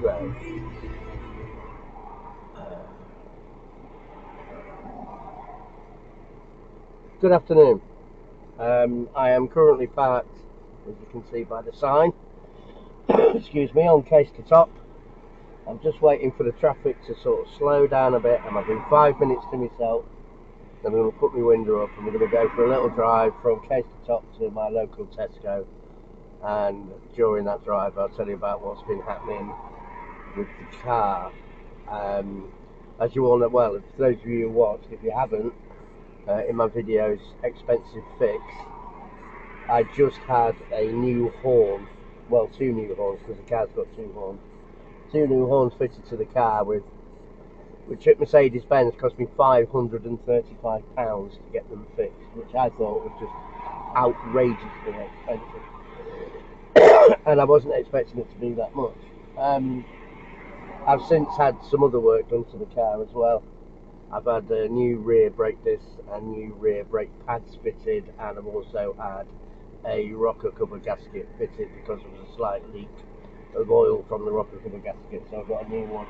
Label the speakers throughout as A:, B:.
A: road. Good afternoon. I am currently parked, as you can see by the sign, excuse me, on Caistor top. I'm just waiting for the traffic to sort of slow down a bit. I'm having 5 minutes to myself. Then I'm going to put my window up and we're going to go for a little drive from Caistor top to my local Tesco. And during that drive, I'll tell you about what's been happening with the car. As you all know, well, for those of you who watched, if you haven't, in my videos, Expensive Fix, I just had a new horn, well, 2 new horns, because the car's got 2 horns. 2 new horns fitted to the car, which at Mercedes-Benz cost me £535 to get them fixed, which I thought was just outrageously expensive. And I wasn't expecting it to be that much. I've since had some other work done to the car as well. I've had a new rear brake disc and new rear brake pads fitted, and I've also had a rocker cover gasket fitted because there was a slight leak of oil from the rocker cover gasket, so I've got a new one.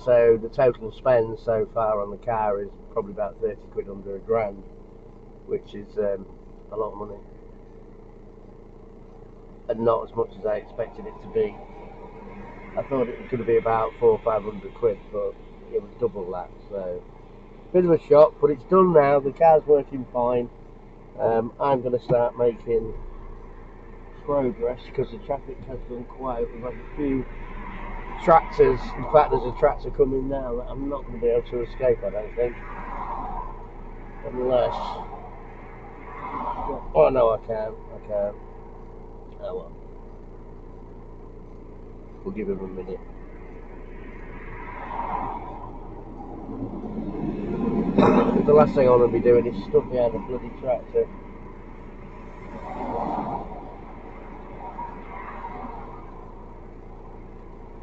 A: So the total spend so far on the car is probably about 30 quid under £1,000, which is a lot of money, and not as much as I expected it to be. I thought it was going to be about 400 or 500 quid, but it was double that, so bit of a shock, but it's done now. The car's working fine. I'm going to start making progress because the traffic has gone quiet. We've had a few tractors. In fact, there's a tractor coming now that I'm not going to be able to escape, I don't think, unless, oh no, I can't. Oh well, we'll give him a minute. The last thing I want to be doing is stuck behind a bloody tractor.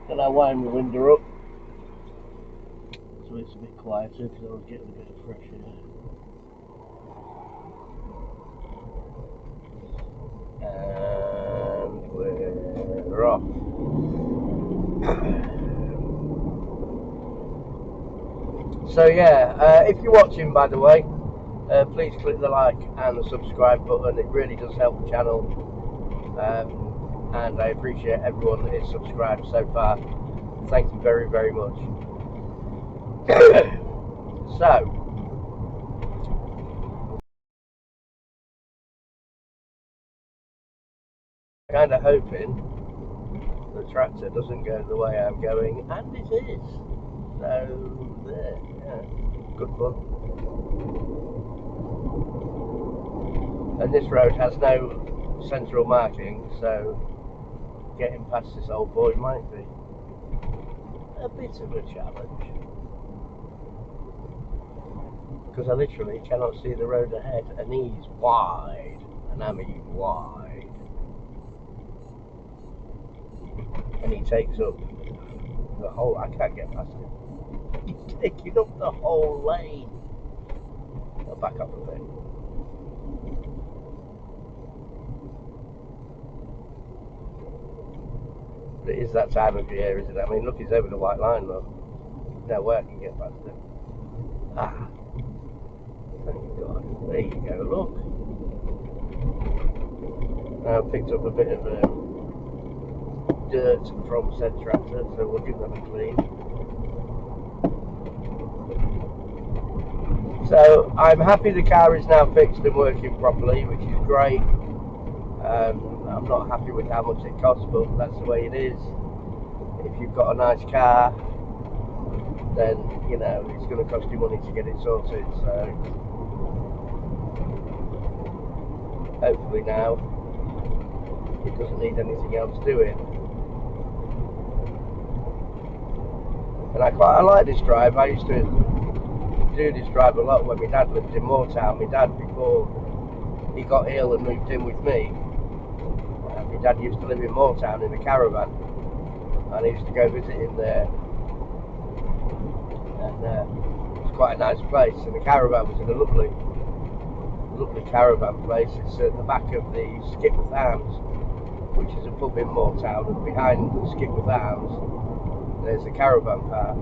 A: Then I wind my window up so it's a bit quieter because I was getting a bit of fresh air. And we're off. So yeah, if you're watching, by the way, please click the like and the subscribe button. It really does help the channel, and I appreciate everyone that is subscribed so far. Thank you very, very much. So, kind of hoping the tractor doesn't go the way I'm going, and it is. So there, yeah, good fun. And this road has no central marking, so getting past this old boy might be a bit of a challenge, because I literally cannot see the road ahead, and he's wide, and I mean wide, and he takes up the whole, I can't get past him. He's taking up the whole lane. I'll back up a bit. But it is that time of year, isn't it? I mean, look, he's over the white line though. No way I can get past him. Ah, thank God. There you go, look. I've picked up a bit of dirt from said tractor, so we'll give them a clean. So I'm happy the car is now fixed and working properly, which is great. I'm not happy with how much it costs, but that's the way it is. If you've got a nice car, then you know it's going to cost you money to get it sorted. So hopefully now it doesn't need anything else doing. And I like this drive. I used to do this drive a lot when my dad lived in Moortown. My dad, before he got ill and moved in with me, my dad used to live in Moortown in a caravan, and I used to go visit him there, and it was quite a nice place, and the caravan was in a lovely caravan place. It's at the back of the Skipper Farms, which which is a pub in Moortown, and behind Skipworth Arms there's a caravan park,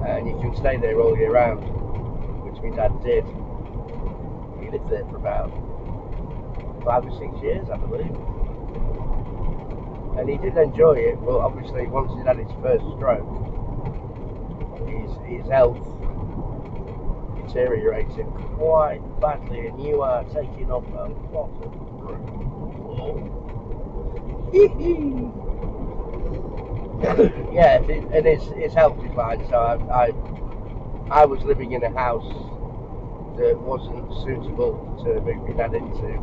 A: and you can stay there all year round, which my dad did. He lived there for about 5 or 6 years, I believe, and he did enjoy it, but obviously once he had his first stroke, his health deteriorated quite badly, and you are taking off a lot of yeah, and his health declined, so I was living in a house that wasn't suitable to move my dad into,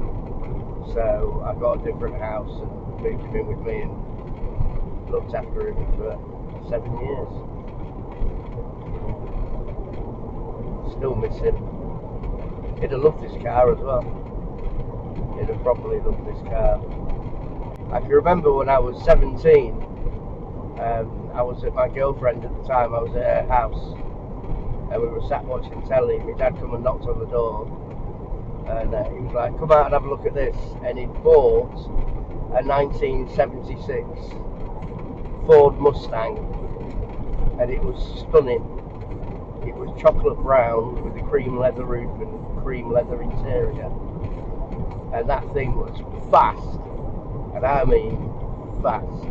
A: so I got a different house and moved him in with me and looked after him for 7 years. Still miss him. He'd have loved this car as well. He'd have probably loved this car. I can remember when I was 17, I was at my girlfriend at the time, I was at her house, and we were sat watching telly. My dad come and knocked on the door, and he was like, come out and have a look at this, and he'd bought a 1976 Ford Mustang, and it was stunning. It was chocolate brown with a cream leather roof and cream leather interior, and that thing was fast, and I mean fast.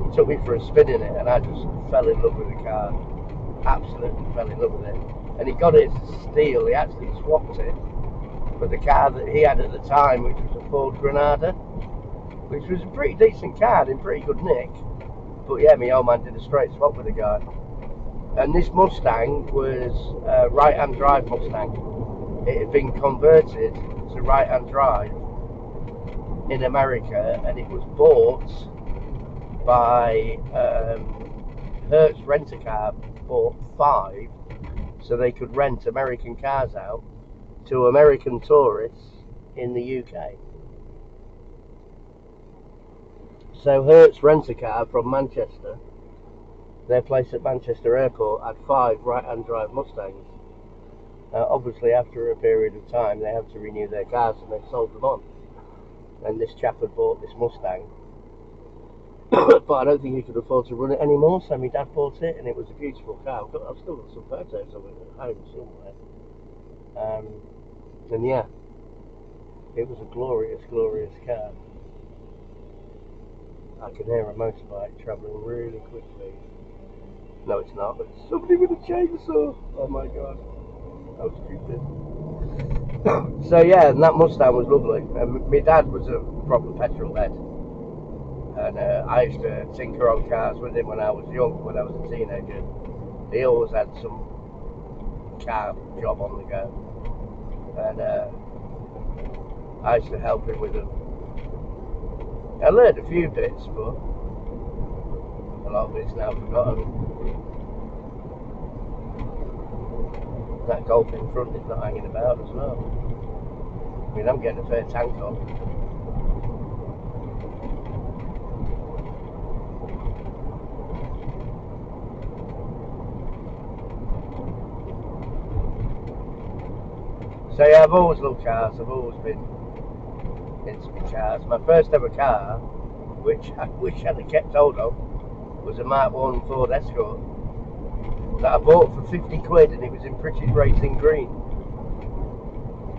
A: He took me for a spin in it, and I just fell in love with the car. Absolutely fell in love with it. And he got it as steel. He actually swapped it for the car that he had at the time, which was a Ford Granada, which was a pretty decent car in pretty good nick. But yeah, my old man did a straight swap with the guy. And this Mustang was a right-hand drive Mustang. It had been converted to right-hand drive in America, and it was bought by Hertz Rent-A-Car. Bought 5 so they could rent American cars out to American tourists in the UK. So Hertz Rent-A-Car from Manchester, their place at Manchester Airport, had 5 right-hand drive Mustangs. Obviously after a period of time they had to renew their cars, and they sold them on, and this chap had bought this Mustang but I don't think he could afford to run it anymore, so my dad bought it, and it was a beautiful car. I've still got some photos of it at home somewhere. And yeah, it was a glorious, glorious car. I can hear a motorbike travelling really quickly. No, it's not, but it's somebody with a chainsaw. Oh my god, how stupid. So yeah, and that Mustang was lovely. And my dad was a proper petrol head. And I used to tinker on cars with him when I was young, when I was a teenager. He always had some car job on the go, and I used to help him with them. I learned a few bits, but a lot of it's now forgotten. That Golf in front is not hanging about as well. I mean, I'm getting a fair tank on. So yeah, I've always loved cars. I've always been into cars. My first ever car, which I wish I'd have kept hold of, was a Mark 1 Ford Escort that I bought for 50 quid, and it was in British Racing Green.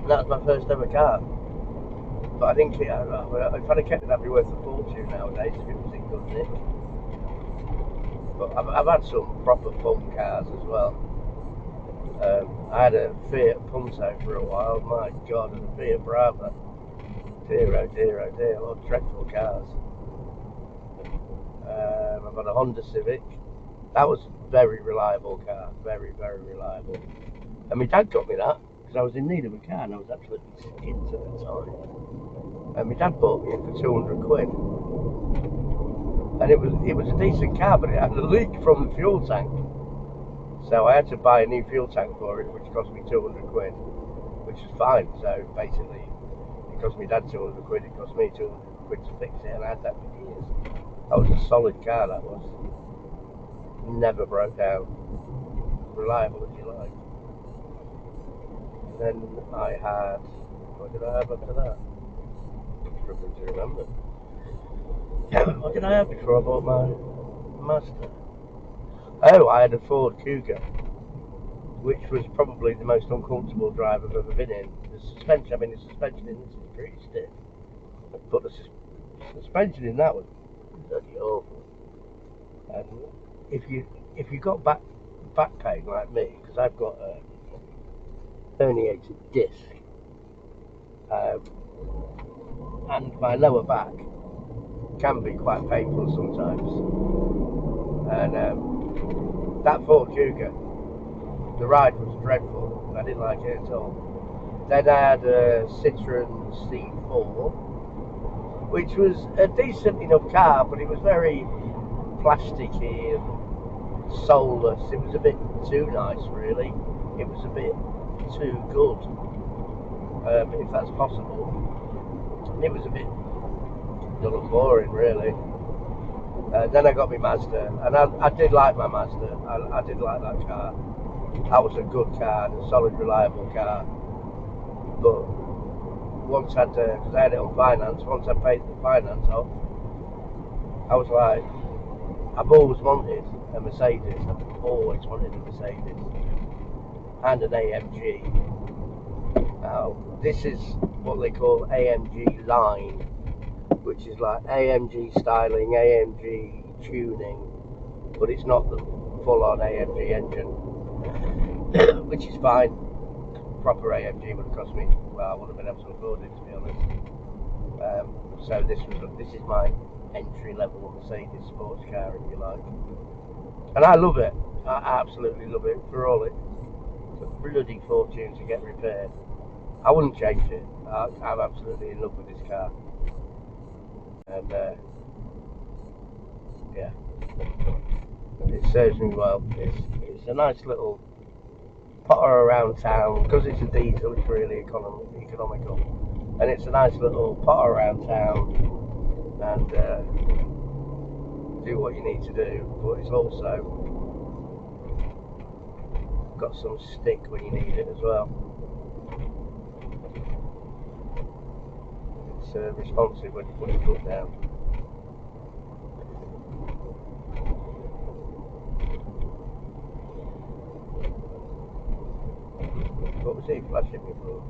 A: And that was my first ever car. But I think if I'd have kept it, that'd be worth a fortune nowadays if it was in good nick. But I've had some proper fun cars as well. I had a Fiat Punto for a while. My god, and a Fiat Brava. Dear, oh dear, oh dear. What dreadful cars. I've got a Honda Civic. That was a very reliable car. Very, very reliable. And my dad got me that because I was in need of a car, and I was absolutely skint at the time. And my dad bought me it for 200 quid. And it was a decent car, but it had a leak from the fuel tank. So I had to buy a new fuel tank for it, which cost me 200 quid, which is fine. So basically, it cost me dad 200 quid, it cost me 200 quid to fix it, and I had that for years. That was a solid car, that was. Never broke down. Reliable as you like. And then I had, what did I have after that? struggling to remember. What did I have before I bought my Mazda? Oh, I had a Ford Cougar, which was probably the most uncomfortable drive I've ever been in. The suspension, the suspension in this is pretty stiff, but the suspension in that was bloody awful. And if you got back pain like me, because I've got a herniated disc, and my lower back can be quite painful sometimes. And that Ford Cougar, the ride was dreadful. I didn't like it at all. Then I had a Citroen C4, which was a decent enough car, but it was very plasticky and soulless. It was a bit too nice, really. It was a bit too good, if that's possible. It was a bit dull and boring, really. Then I got my Mazda, and I did like my Mazda. I did like that car. That was a good car, a solid, reliable car. But once because I had it on finance, once I paid the finance off, I was like, I've always wanted a Mercedes. I've always wanted a Mercedes and an AMG. Now, this is what they call AMG line, which is like AMG styling, AMG tuning, but it's not the full-on AMG engine, which is fine. Proper AMG would have cost me, well, I wouldn't have been able to afford it, to be honest. So this is my entry-level Mercedes sports car, if you like, and I love it. I absolutely love it. For all it's a bloody fortune to get repaired. I wouldn't change it. I'm absolutely in love with this car, and yeah, it serves me well. It's a nice little potter around town, because it's a diesel. It's really economical, and it's a nice little potter around town and do what you need to do. But it's also got some stick when you need it as well. It's responsive when you put your foot down. What was he flashing me for?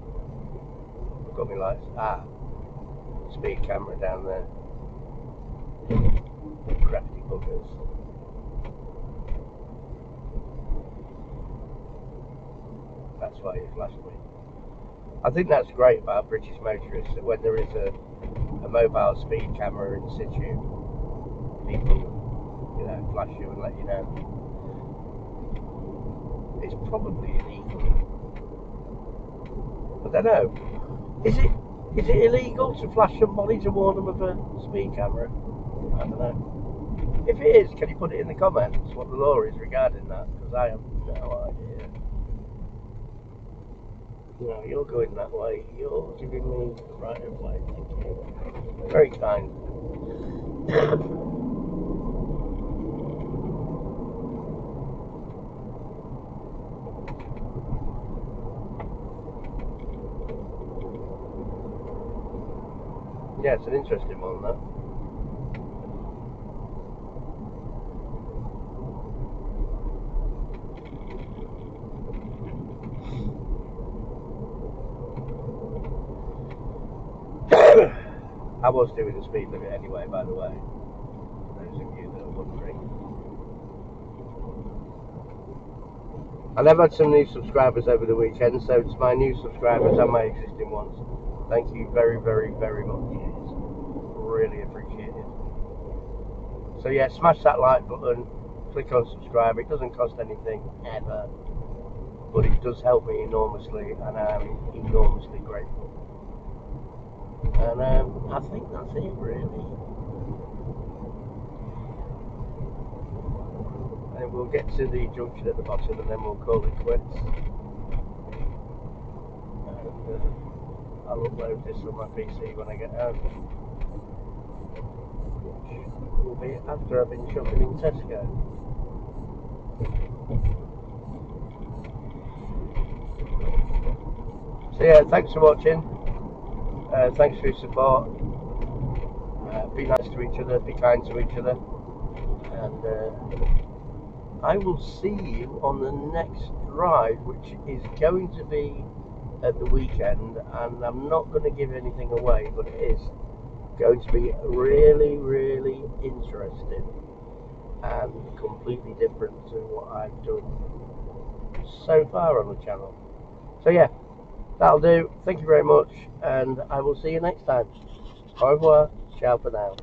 A: I've got my lights. Speed camera down there. Crafty buggers. That's why he flashed me. I think that's great about British motorists, that when there is a mobile speed camera in situ, people, flash you and let you know. It's probably illegal. I don't know. Is it illegal to flash somebody to warn them of a speed camera? I don't know. If it is, can you put it in the comments what the law is regarding that? Because I have no idea. No, you're going that way. You're giving me the right of way. Thank you. Very kind. Yeah, it's an interesting one, that. I was doing the speed limit anyway, by the way. Those of you that are wondering. And I've had some new subscribers over the weekend, so it's my new subscribers and my existing ones. Thank you very, very, very much. It's really appreciated. So yeah, smash that like button, click on subscribe. It doesn't cost anything, ever. But it does help me enormously, and I'm enormously grateful. And I think that's it, really. And we'll get to the junction at the bottom, and then we'll call it quits. And I'll upload this on my PC when I get home, which will be after I've been shopping in Tesco. So yeah, thanks for watching. Thanks for your support. be nice to each other, be kind to each other, and I will see you on the next ride, which is going to be at the weekend, and I'm not going to give anything away, but it is going to be really, really interesting and completely different to what I've done so far on the channel. So yeah, that'll do. Thank you very much, and I will see you next time. Au revoir. Ciao for now.